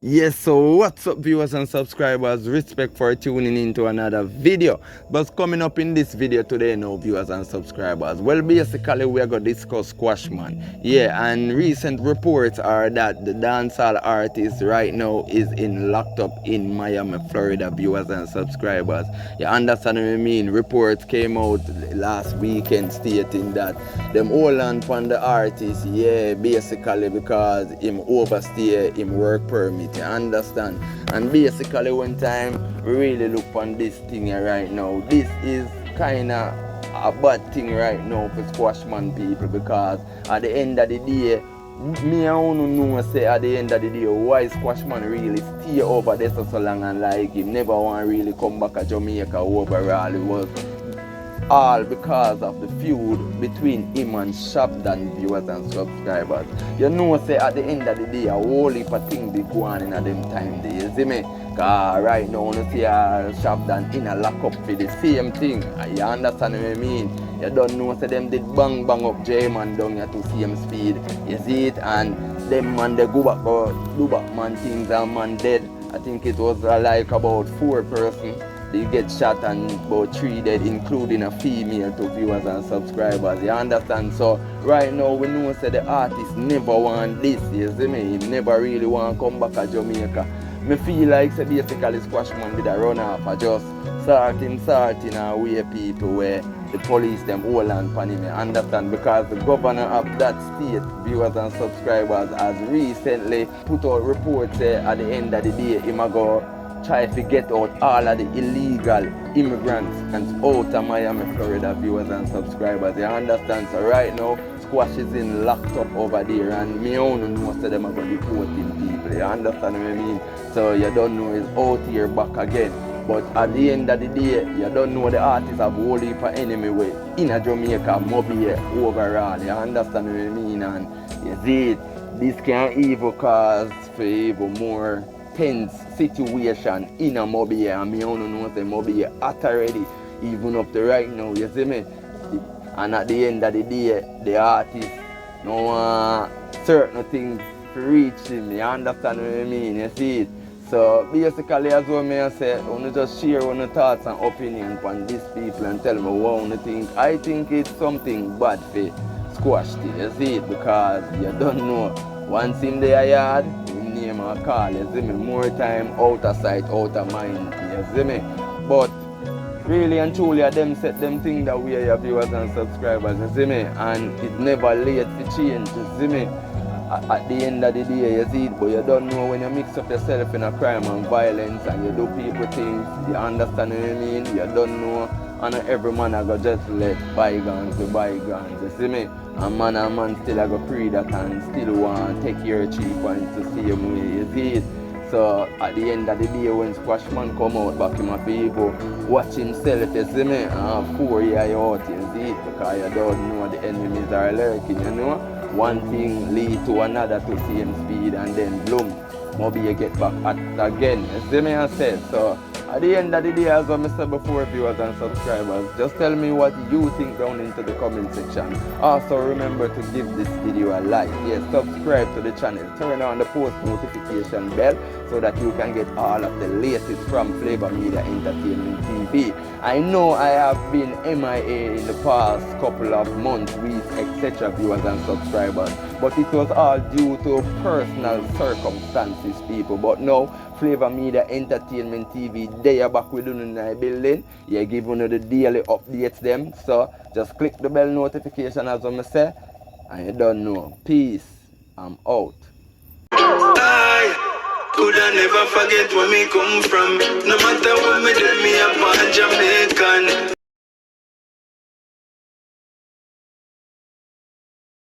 Yes, so what's up viewers and subscribers, respect for tuning in to another video. But coming up in this video today now viewers and subscribers, well basically we are going to discuss Squash Man. Yeah, and recent reports are that the dancehall artist right now is locked up in Miami, Florida, viewers and subscribers. You understand what I mean? Reports came out last weekend stating that them hold on from the artist, yeah, basically because him overstay him work permit. You understand? And basically one time we really look on this thing here right now. This is kinda a bad thing right now for Squash Man people, because at the end of the day, me and you know say at the end of the day why Squash Man really stay over there so long, and like him never want really come back to Jamaica overall. It was all because of the feud between him and Shabdan, viewers and subscribers. You know say at the end of the day a whole heap of things be going in at them time there, you see me? Cause right now you see Shabdan in a lock up for the same thing. You understand what I mean? You don't know say them did bang up J-Man down here to same speed. You see it? And them man they go back do back man things, and man dead. I think it was like about 4 persons. They get shot and about 3 dead, including a female, to viewers and subscribers. You understand? So right now we know say the artist never want this, you see me? He never really want to come back to Jamaica. Me feel like say basically Squash Man did a run off of just starting away people where the police them hold on upon him. You understand? Because the governor of that state, viewers and subscribers, has recently put out reports at the end of the day him a go try to get out all of the illegal immigrants and out of Miami, Florida, viewers and subscribers. You understand? So right now, Squash is in locked up over there, and me only know that them are going to deport people. You understand what I mean? So you don't know he's out here back again. But at the end of the day, you don't know the artists have whole heap of enemy way in a Jamaica, Mobile overall. You understand what I mean? And you see it, this can even cause for even more tense situation in a Mobile, and me only know say Mobile hot already, even up to right now, you see me? And at the end of the day, the artist no want certain things to reach him. You understand what I mean? You see it? So basically, as well may I say, I want to just share your thoughts and opinions on these people and tell me what you think. I think it's something bad for Squash, you see it? Because you don't know, once in the yard, name or call, you see me? More time out of sight, out of mind, you see me? But really and truly, them set them thing that we are your viewers and subscribers, you see me? And it's never late to change, you see me? At the end of the day, you see it, but you don't know when you mix up yourself in a crime and violence and you do people things, you understand what I mean? You don't know, and every man I go just let bygones be bygones, you see me? And man still I go pray that and still want to take your cheap points the same way, you see it? So at the end of the day, when Squash Man come out back in my people, watch himself, you see me? And 4 years out, you see it? Because you don't know the enemies are lurking, you know? One thing lead to another to same speed, and then bloom, maybe you get back at again. You see me I said? So at the end of the day, as I said before, viewers and subscribers, just tell me what you think down into the comment section. Also remember to give this video a like. Yes, subscribe to the channel, turn on the post notification bell so that you can get all of the latest from Flava Media Entertainment TV. I know I have been MIA in the past couple of months, weeks, etc. viewers and subscribers, but it was all due to personal circumstances, people. But now Flava Media Entertainment TV, they are back with you in the building. You give you the daily updates them. So just click the bell notification as I say, and you don't know. Peace. I'm out. I could I never forget where me come from. No matter what me do.